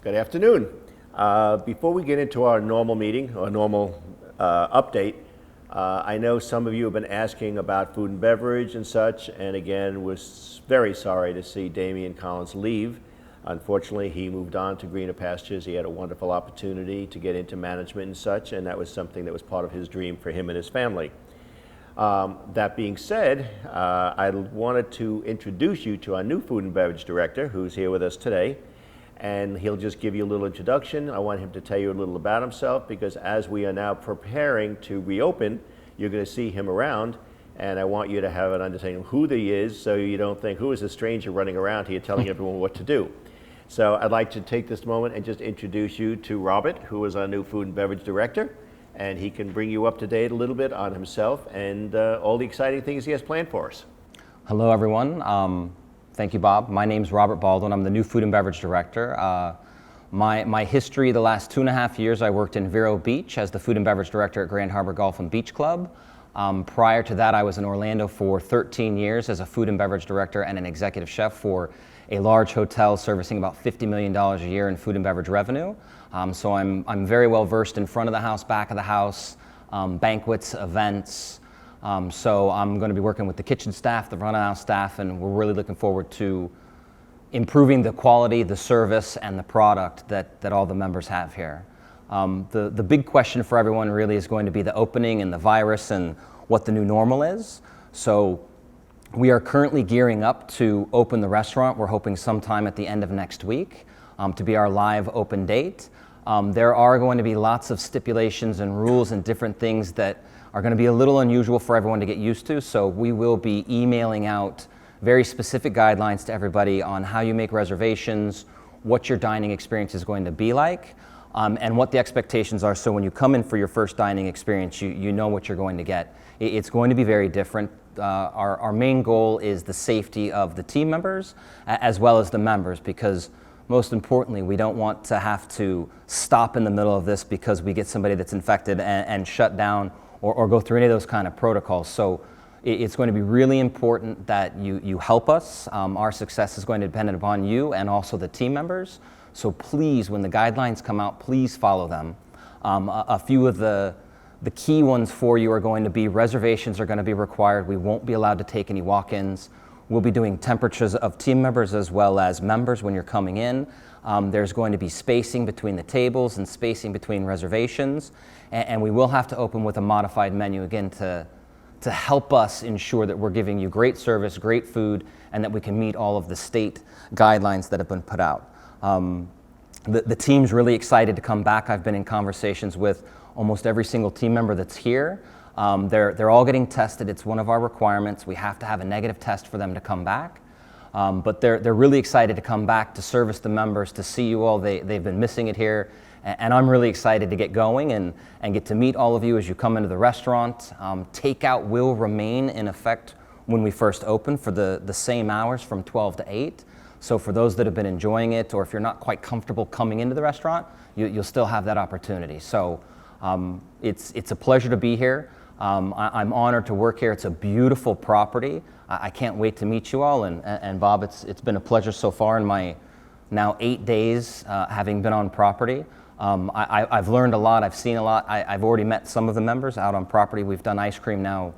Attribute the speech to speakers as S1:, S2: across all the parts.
S1: Good afternoon. Before we get into our normal meeting, or normal update, I know some of you have been asking about food and beverage and such, and again, was very sorry to see Damian Collins leave. Unfortunately, he moved on to greener pastures. He had a wonderful opportunity to get into management and such, and that was something that was part of his dream for him and his family. That being said, I wanted to introduce you to our new food and beverage director, who's here with us today. And he'll just give you a little introduction. I want him to tell you a little about himself, because as we are now preparing to reopen, you're going to see him around, and I want you to have an understanding of who he is, so you don't think, who is a stranger running around here telling everyone what to do. So I'd like to take this moment and just introduce you to Robert, who is our new food and beverage director, and he can bring you up to date a little bit on himself and all the exciting things he has planned for us.
S2: Hello, everyone. Thank you, Bob. My name's Robert Baldwin. I'm the new food and beverage director. My history, the last 2.5 years, I worked in Vero Beach as the food and beverage director at Grand Harbor Golf and Beach Club. Prior to that, I was in Orlando for 13 years as a food and beverage director and an executive chef for a large hotel servicing about $50 million a year in food and beverage revenue. So I'm very well versed in front of the house, back of the house, banquets, events. So I'm going to be working with the kitchen staff, the front of house staff, and we're really looking forward to improving the quality, the service, and the product that all the members have here. The big question for everyone really is going to be the opening and the virus and what the new normal is. So we are currently gearing up to open the restaurant. We're hoping sometime at the end of next week to be our live open date. There are going to be lots of stipulations and rules and different things that are going to be a little unusual for everyone to get used to, so we will be emailing out very specific guidelines to everybody on how you make reservations, what your dining experience is going to be like, and what the expectations are, so when you come in for your first dining experience, you know what you're going to get. It's going to be very different. Our main goal is the safety of the team members as well as the members, because most importantly, we don't want to have to stop in the middle of this because we get somebody that's infected and shut down or go through any of those kind of protocols. So it's going to be really important that you help us. Our success is going to depend upon you and also the team members. So please, when the guidelines come out, please follow them. A few of the key ones for you are going to be reservations are going to be required. We won't be allowed to take any walk-ins. We'll be doing temperatures of team members as well as members when you're coming in. There's going to be spacing between the tables and spacing between reservations. And we will have to open with a modified menu again to help us ensure that we're giving you great service, great food, and that we can meet all of the state guidelines that have been put out. The team's really excited to come back. I've been in conversations with almost every single team member that's here. They're all getting tested. It's one of our requirements. We have to have a negative test for them to come back. But they're really excited to come back to service the members, to see you all. They've been missing it here. And I'm really excited to get going and get to meet all of you as you come into the restaurant. Takeout will remain in effect when we first open for the same hours from 12 to 8. So for those that have been enjoying it, or if you're not quite comfortable coming into the restaurant, you'll still have that opportunity. So it's a pleasure to be here. I'm honored to work here. It's a beautiful property. I can't wait to meet you all. And Bob, it's been a pleasure so far in my now 8 days having been on property. I've learned a lot. I've seen a lot. I've already met some of the members out on property. We've done ice cream now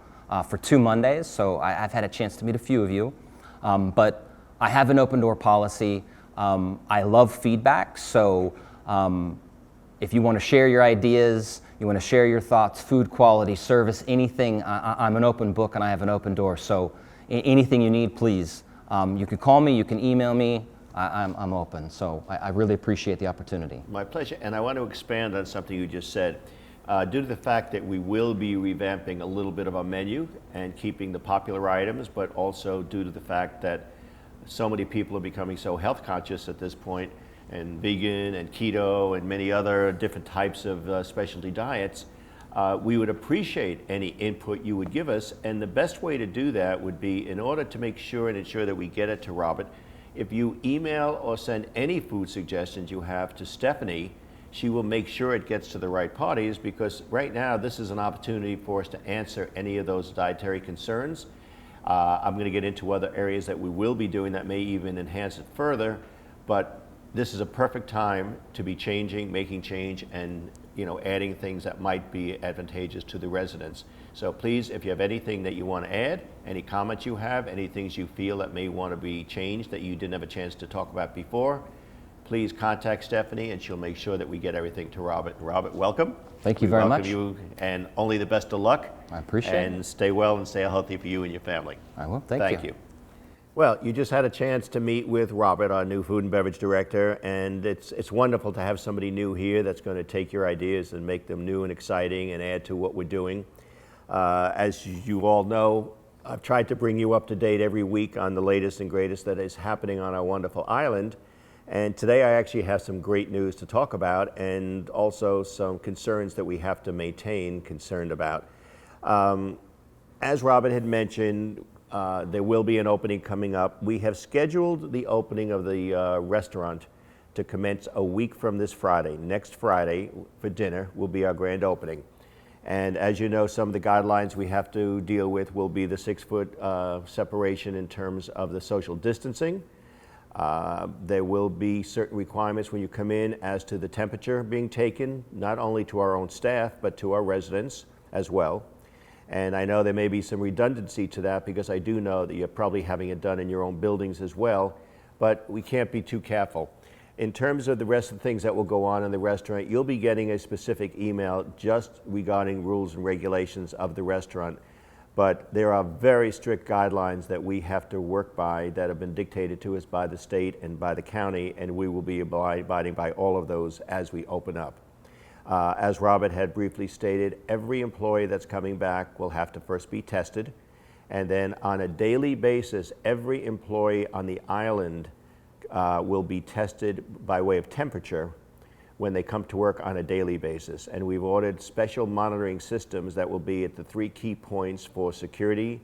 S2: for 2 Mondays, so I've had a chance to meet a few of you. But I have an open door policy. I love feedback, so if you want to share your ideas, you want to share your thoughts, food quality, service, anything, I'm an open book and I have an open door. So anything you need, please. You can call me, you can email me. I'm open. So I really appreciate the opportunity.
S1: My pleasure. And I want to expand on something you just said. Due to the fact that we will be revamping a little bit of our menu and keeping the popular items, but also due to the fact that so many people are becoming so health conscious at this point, and vegan and keto and many other different types of specialty diets, we would appreciate any input you would give us. And the best way to do that would be, in order to make sure and ensure that we get it to Robert, if you email or send any food suggestions you have to Stephanie, she will make sure it gets to the right parties, because right now this is an opportunity for us to answer any of those dietary concerns. I'm going to get into other areas that we will be doing that may even enhance it further, but this is a perfect time to be changing, making change, and adding things that might be advantageous to the residents. So please, if you have anything that you want to add, any comments you have, any things you feel that may want to be changed that you didn't have a chance to talk about before, please contact Stephanie and she'll make sure that we get everything to Robert. Robert, welcome.
S2: Thank you very much.
S1: Welcome you, and only the best of luck.
S2: I appreciate it.
S1: And stay well and stay healthy for you and your family.
S2: I will. Thank you.
S1: Well, you just had a chance to meet with Robert, our new Food and Beverage Director, and it's wonderful to have somebody new here that's going to take your ideas and make them new and exciting and add to what we're doing. As you all know, I've tried to bring you up to date every week on the latest and greatest that is happening on our wonderful island. And today I actually have some great news to talk about, and also some concerns that we have to maintain concerned about. As Robert had mentioned, there will be an opening coming up. We have scheduled the opening of the restaurant to commence a week from this Friday. Next Friday for dinner will be our grand opening. And as you know, some of the guidelines we have to deal with will be the 6-foot separation in terms of the social distancing. There will be certain requirements when you come in as to the temperature being taken, not only to our own staff, but to our residents as well. And I know there may be some redundancy to that, because I do know that you're probably having it done in your own buildings as well, but we can't be too careful. In terms of the rest of the things that will go on in the restaurant, you'll be getting a specific email just regarding rules and regulations of the restaurant. But there are very strict guidelines that we have to work by that have been dictated to us by the state and by the county, and we will be abiding by all of those as we open up. As Robert had briefly stated, every employee that's coming back will have to first be tested, and then on a daily basis, every employee on the island will be tested by way of temperature when they come to work on a daily basis. And we've ordered special monitoring systems that will be at the 3 key points for security,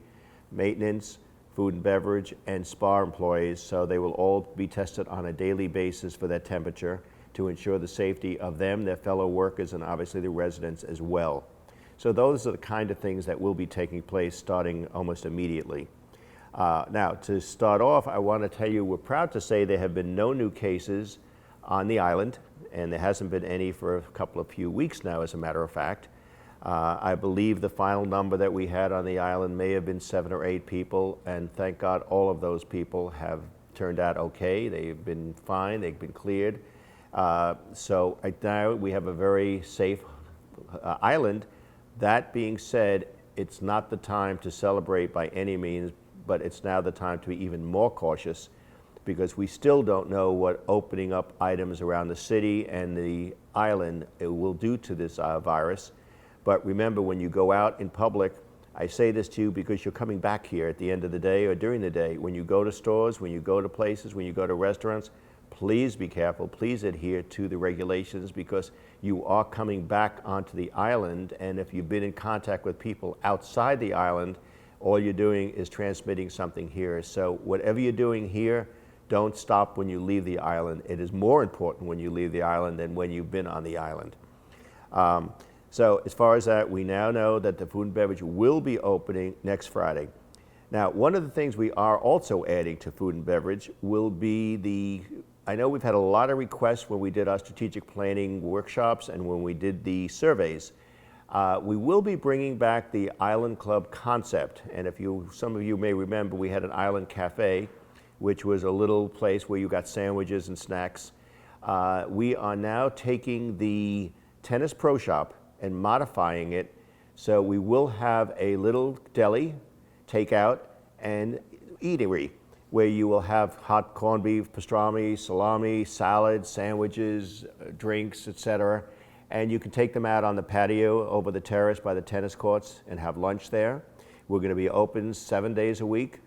S1: maintenance, food and beverage, and spa employees, so they will all be tested on a daily basis for that temperature, to ensure the safety of them, their fellow workers, and obviously the residents as well. So those are the kind of things that will be taking place starting almost immediately. Now, to start off, I want to tell you we're proud to say there have been no new cases on the island, and there hasn't been any for a few weeks now, as a matter of fact. I believe the final number that we had on the island may have been 7 or 8 people, and thank God all of those people have turned out okay. They've been fine, they've been cleared. So right now we have a very safe island. That being said, it's not the time to celebrate by any means, but it's now the time to be even more cautious, because we still don't know what opening up items around the city and the island it will do to this virus. But remember, when you go out in public, I say this to you because you're coming back here at the end of the day or during the day. When you go to stores, when you go to places, when you go to restaurants, please be careful, please adhere to the regulations, because you are coming back onto the island, and if you've been in contact with people outside the island, all you're doing is transmitting something here. So whatever you're doing here, don't stop when you leave the island. It is more important when you leave the island than when you've been on the island. So as far as that, we now know that the food and beverage will be opening next Friday. Now, one of the things we are also adding to food and beverage will be I know we've had a lot of requests when we did our strategic planning workshops and when we did the surveys. We will be bringing back the Island Club concept. And some of you may remember, we had an Island Cafe, which was a little place where you got sandwiches and snacks. We are now taking the Tennis Pro Shop and modifying it, so we will have a little deli, takeout, and eatery, where you will have hot corned beef, pastrami, salami, salads, sandwiches, drinks, etc. And you can take them out on the patio over the terrace by the tennis courts and have lunch there. We're going to be open 7 days a week.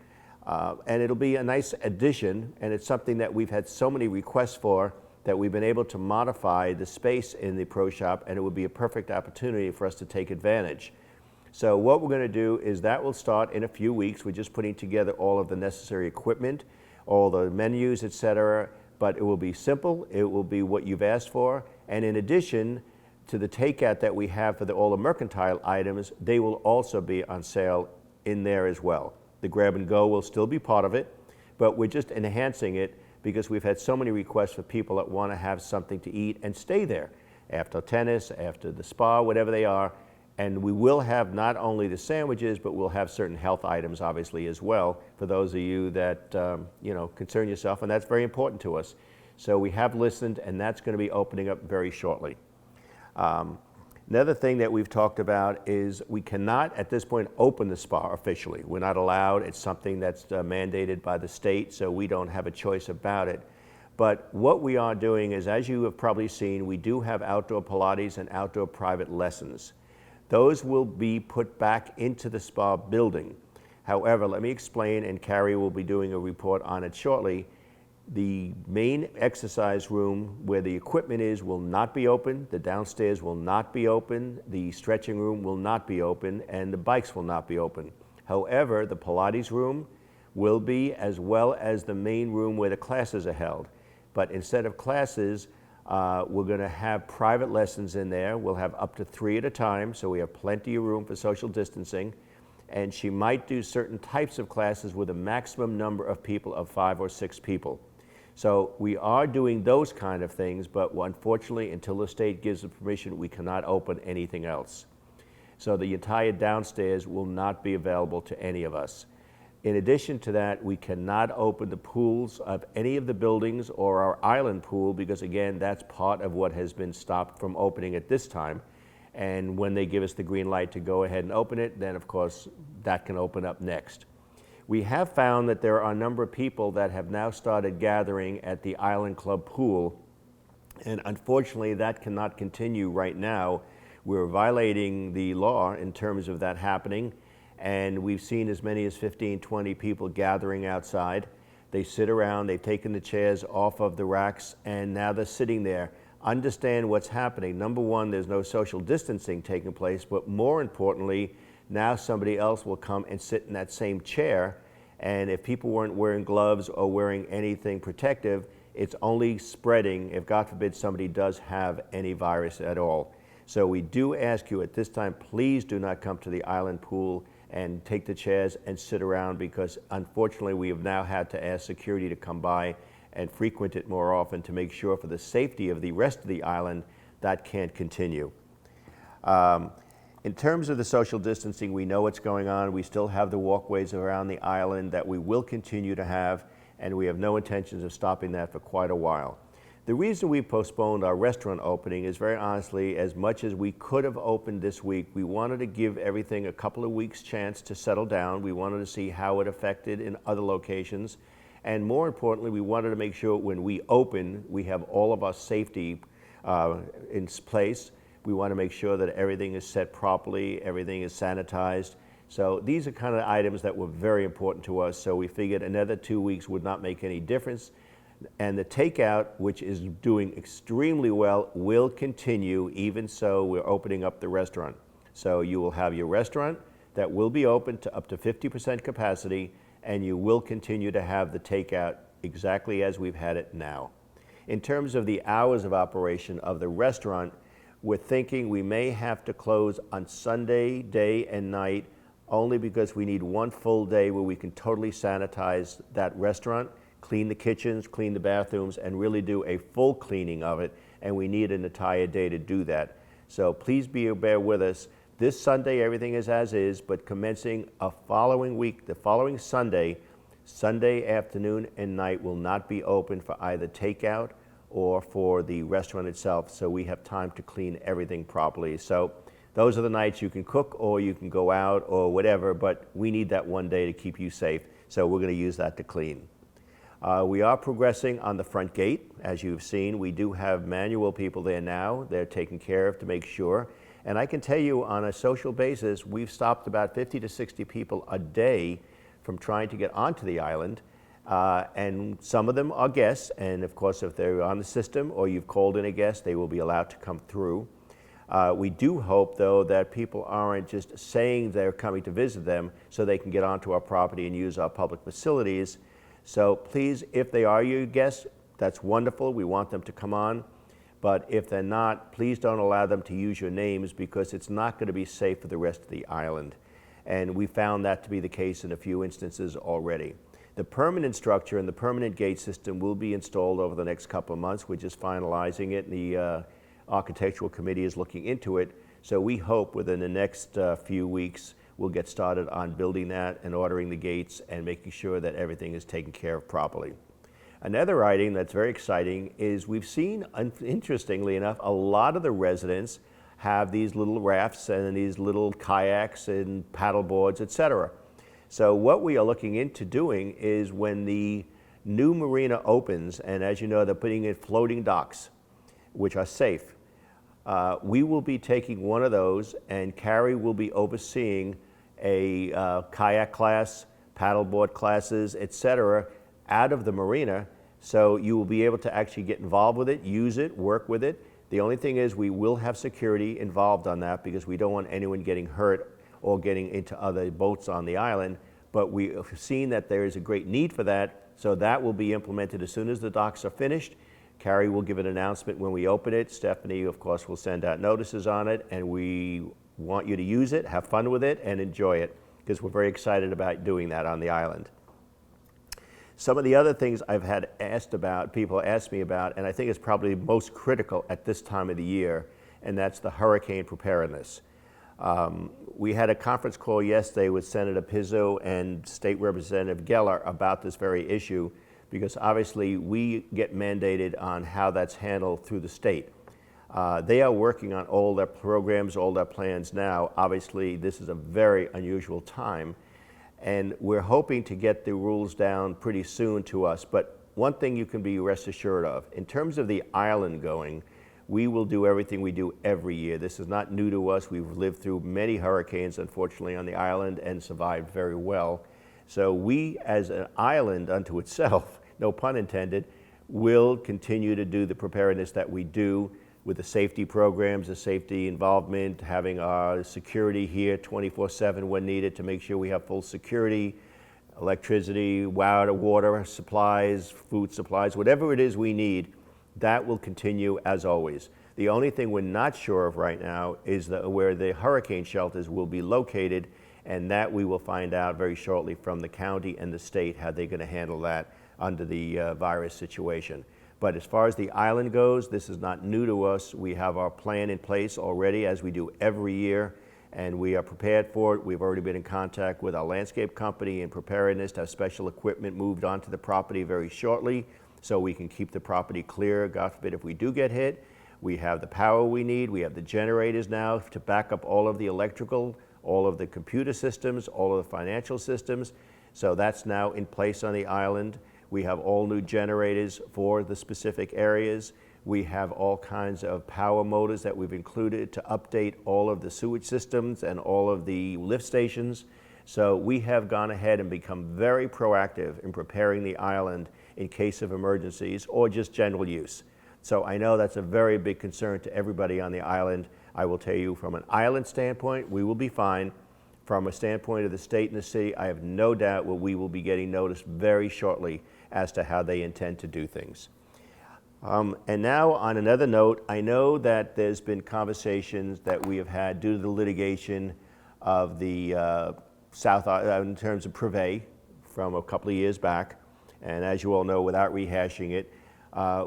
S1: And it'll be a nice addition, and it's something that we've had so many requests for that we've been able to modify the space in the Pro Shop, and it would be a perfect opportunity for us to take advantage. So what we're going to do is that will start in a few weeks. We're just putting together all of the necessary equipment, all the menus, etc. But it will be simple. It will be what you've asked for. And in addition to the takeout that we have for all the mercantile items, they will also be on sale in there as well. The grab and go will still be part of it, but we're just enhancing it because we've had so many requests for people that want to have something to eat and stay there after tennis, after the spa, whatever they are. And we will have not only the sandwiches, but we'll have certain health items, obviously, as well, for those of you that concern yourself, and that's very important to us. So we have listened, and that's going to be opening up very shortly. Another thing that we've talked about is we cannot, at this point, open the spa officially. We're not allowed. It's something that's mandated by the state, so we don't have a choice about it. But what we are doing is, as you have probably seen, we do have outdoor Pilates and outdoor private lessons. Those will be put back into the spa building. However, let me explain, and Carrie will be doing a report on it shortly. The main exercise room where the equipment is will not be open. The downstairs will not be open. The stretching room will not be open, and the bikes will not be open. However, the Pilates room will be, as well as the main room where the classes are held. But instead of classes, we're going to have private lessons in there. We'll have up to 3 at a time, so we have plenty of room for social distancing. And she might do certain types of classes with a maximum number of people of 5 or 6 people. So we are doing those kind of things, but unfortunately, until the state gives the permission, we cannot open anything else. So the entire downstairs will not be available to any of us. In addition to that, we cannot open the pools of any of the buildings or our island pool because, again, that's part of what has been stopped from opening at this time. And when they give us the green light to go ahead and open it, then, of course, that can open up next. We have found that there are a number of people that have now started gathering at the Island Club pool, and unfortunately, that cannot continue right now. We're violating the law in terms of that happening. And we've seen as many as 15, 20 people gathering outside. They sit around, they've taken the chairs off of the racks, and now they're sitting there. Understand what's happening. Number one, there's no social distancing taking place, but more importantly, now somebody else will come and sit in that same chair, and if people weren't wearing gloves or wearing anything protective, it's only spreading if, God forbid, somebody does have any virus at all. So we do ask you at this time, please do not come to the island pool and take the chairs and sit around, because unfortunately we have now had to ask security to come by and frequent it more often to make sure, for the safety of the rest of the island, that can't continue. In terms of the social distancing, we know what's going on. We still have the walkways around the island that we will continue to have, and we have no intentions of stopping that for quite a while. The reason we postponed our restaurant opening is, very honestly, as much as we could have opened this week, we wanted to give everything a couple of weeks' chance to settle down. We wanted to see how it affected in other locations. And more importantly, we wanted to make sure when we open, we have all of our safety in place. We want to make sure that everything is set properly, everything is sanitized. So these are kind of items that were very important to us. So we figured another 2 weeks would not make any difference. And the takeout, which is doing extremely well, will continue. Even so, we're opening up the restaurant. So you will have your restaurant that will be open to up to 50% capacity, and you will continue to have the takeout exactly as we've had it now. In terms of the hours of operation of the restaurant, we're thinking we may have to close on Sunday, day and night, only because we need one full day where we can totally sanitize that restaurant, clean the kitchens, clean the bathrooms, and really do a full cleaning of it, and we need an entire day to do that. So please bear with us. This Sunday, everything is as is, but commencing a following week, the following Sunday, Sunday afternoon and night will not be open for either takeout or for the restaurant itself, so we have time to clean everything properly. So those are the nights you can cook or you can go out or whatever, but we need that one day to keep you safe, so we're going to use that to clean. We are progressing on the front gate. As you've seen, we do have manual people there now. They're taken care of to make sure. And I can tell you, on a social basis, we've stopped about 50 to 60 people a day from trying to get onto the island. And some of them are guests, and of course, if they're on the system or you've called in a guest, they will be allowed to come through. We do hope, though, that people aren't just saying they're coming to visit them so they can get onto our property and use our public facilities. So please, if they are your guests, that's wonderful. We want them to come on. But if they're not, please don't allow them to use your names, because it's not going to be safe for the rest of the island. And we found that to be the case in a few instances already. The permanent structure and the permanent gate system will be installed over the next couple of months. We're just finalizing it, and the architectural committee is looking into it. So we hope within the next few weeks we'll get started on building that and ordering the gates and making sure that everything is taken care of properly. Another item that's very exciting is we've seen, interestingly enough, a lot of the residents have these little rafts and these little kayaks and paddle boards, etc. So what we are looking into doing is when the new marina opens, and as you know, they're putting in floating docks, which are safe, we will be taking one of those, and Carrie will be overseeing a kayak class, paddleboard classes, etc., out of the marina. So you will be able to actually get involved with it, use it, work with it. The only thing is we will have security involved on that because we don't want anyone getting hurt or getting into other boats on the island. But we have seen that there is a great need for that, so that will be implemented as soon as the docks are finished. Carrie will give an announcement when we open it. Stephanie, of course, will send out notices on it, and we want you to use it, have fun with it, and enjoy it, because we're very excited about doing that on the island. Some of the other things I've had asked about, people ask me about, and I think it's probably most critical at this time of the year, and that's the hurricane preparedness. We had a conference call yesterday with Senator Pizzo and State Representative Geller about this very issue, because obviously we get mandated on how that's handled through the state. They are working on all their programs, all their plans now. Obviously, this is a very unusual time, and we're hoping to get the rules down pretty soon to us. But one thing you can be rest assured of, in terms of the island going, we will do everything we do every year. This is not new to us. We've lived through many hurricanes, unfortunately, on the island and survived very well. So we, as an island unto itself, no pun intended, will continue to do the preparedness that we do with the safety programs, the safety involvement, having our security here 24/7 when needed to make sure we have full security, electricity, water supplies, food supplies, whatever it is we need, that will continue as always. The only thing we're not sure of right now is where the hurricane shelters will be located, and that we will find out very shortly from the county and the state how they're going to handle that under the virus situation. But as far as the island goes, this is not new to us. We have our plan in place already, as we do every year, and we are prepared for it. We've already been in contact with our landscape company in preparedness to have special equipment moved onto the property very shortly so we can keep the property clear, God forbid, if we do get hit. We have the power we need. We have the generators now to back up all of the electrical, all of the computer systems, all of the financial systems. So that's now in place on the island. We have all new generators for the specific areas. We have all kinds of power motors that we've included to update all of the sewage systems and all of the lift stations. So we have gone ahead and become very proactive in preparing the island in case of emergencies or just general use. So I know that's a very big concern to everybody on the island. I will tell you, from an island standpoint, we will be fine. From a standpoint of the state and the city, I have no doubt we will be getting notice very shortly as to how they intend to do things. And now, on another note, I know that there's been conversations that we have had due to the litigation of the in terms of Privé from a couple of years back. And as you all know, without rehashing it,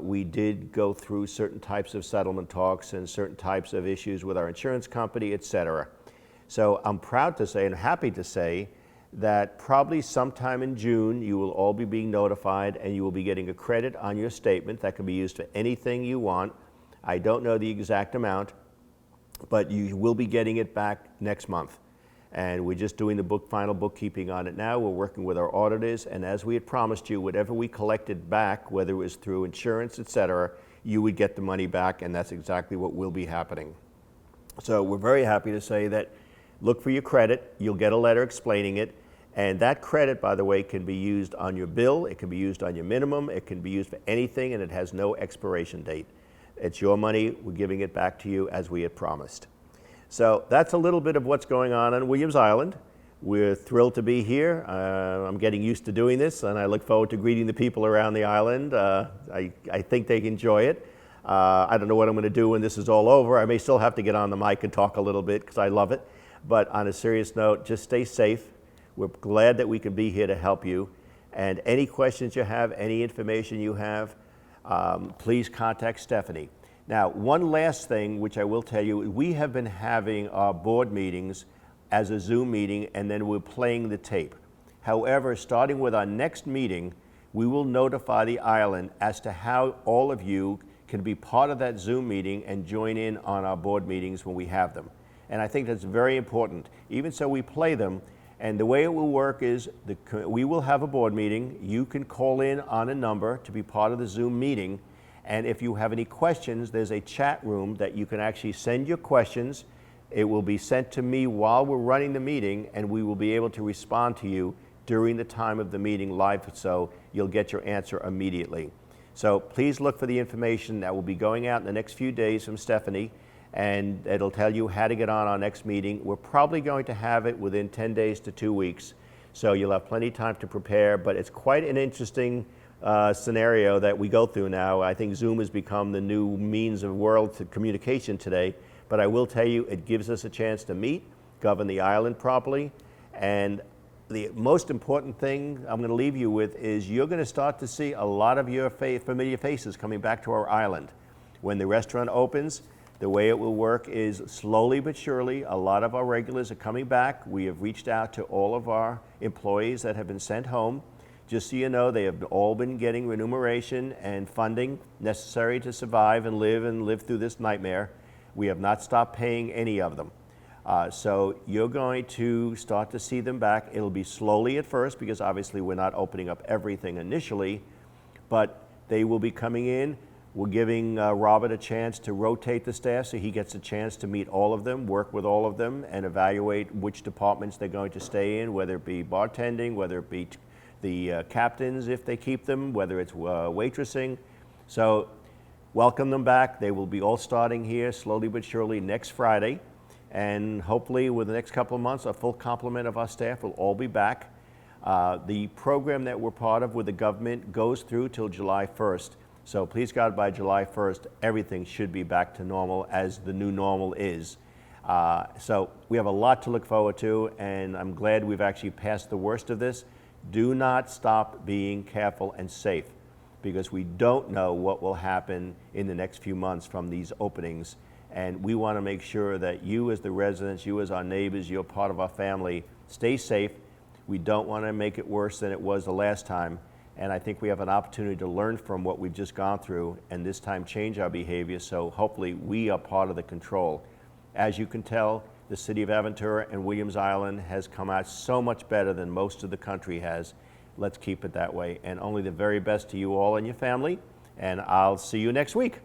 S1: we did go through certain types of settlement talks and certain types of issues with our insurance company, et cetera. So I'm proud to say and happy to say that probably sometime in June, you will all be being notified and you will be getting a credit on your statement that can be used for anything you want. I don't know the exact amount, but you will be getting it back next month. And we're just doing the final bookkeeping on it now. We're working with our auditors, and as we had promised you, whatever we collected back, whether it was through insurance, et cetera, you would get the money back, and that's exactly what will be happening. So we're very happy to say that look for your credit. You'll get a letter explaining it. And that credit, by the way, can be used on your bill, it can be used on your minimum, it can be used for anything, and it has no expiration date. It's your money, we're giving it back to you as we had promised. So that's a little bit of what's going on Williams Island. We're thrilled to be here. I'm getting used to doing this, and I look forward to greeting the people around the island. I think they enjoy it. I don't know what I'm going to do when this is all over. I may still have to get on the mic and talk a little bit because I love it. But on a serious note, just stay safe. We're glad that we can be here to help you. And any questions you have, any information you have, please contact Stephanie. Now, one last thing, which I will tell you, we have been having our board meetings as a Zoom meeting, and then we're playing the tape. However, starting with our next meeting, we will notify the island as to how all of you can be part of that Zoom meeting and join in on our board meetings when we have them. And I think that's very important. Even so, we play them, and the way it will work is we will have a board meeting. You can call in on a number to be part of the Zoom meeting, and if you have any questions, there's a chat room that you can actually send your questions. It will be sent to me while we're running the meeting, and we will be able to respond to you during the time of the meeting live, so you'll get your answer immediately. So please look for the information that will be going out in the next few days from Stephanie, and it'll tell you how to get on our next meeting. We're probably going to have it within 10 days to 2 weeks, so you'll have plenty of time to prepare, but it's quite an interesting scenario that we go through now. I think Zoom has become the new means of world communication today, but I will tell you, it gives us a chance to meet, govern the island properly, and the most important thing I'm going to leave you with is you're going to start to see a lot of your familiar faces coming back to our island. When the restaurant opens, the way it will work is slowly but surely, a lot of our regulars are coming back. We have reached out to all of our employees that have been sent home. Just so you know, they have all been getting remuneration and funding necessary to survive and live through this nightmare. We have not stopped paying any of them. So you're going to start to see them back. It'll be slowly at first because obviously we're not opening up everything initially, but they will be coming in. We're giving Robert a chance to rotate the staff so he gets a chance to meet all of them, work with all of them, and evaluate which departments they're going to stay in, whether it be bartending, whether it be the captains if they keep them, whether it's waitressing. So welcome them back. They will be all starting here slowly but surely next Friday. And hopefully within the next couple of months, a full complement of our staff will all be back. The program that we're part of with the government goes through till July 1st. So please God, by July 1st, everything should be back to normal as the new normal is. So we have a lot to look forward to, and I'm glad we've actually passed the worst of this. Do not stop being careful and safe, because we don't know what will happen in the next few months from these openings. And we want to make sure that you as the residents, you as our neighbors, you're part of our family, stay safe. We don't want to make it worse than it was the last time. And I think we have an opportunity to learn from what we've just gone through and this time change our behavior, so hopefully we are part of the control. As you can tell, the city of Aventura and Williams Island has come out so much better than most of the country has. Let's keep it that way. And only the very best to you all and your family. And I'll see you next week.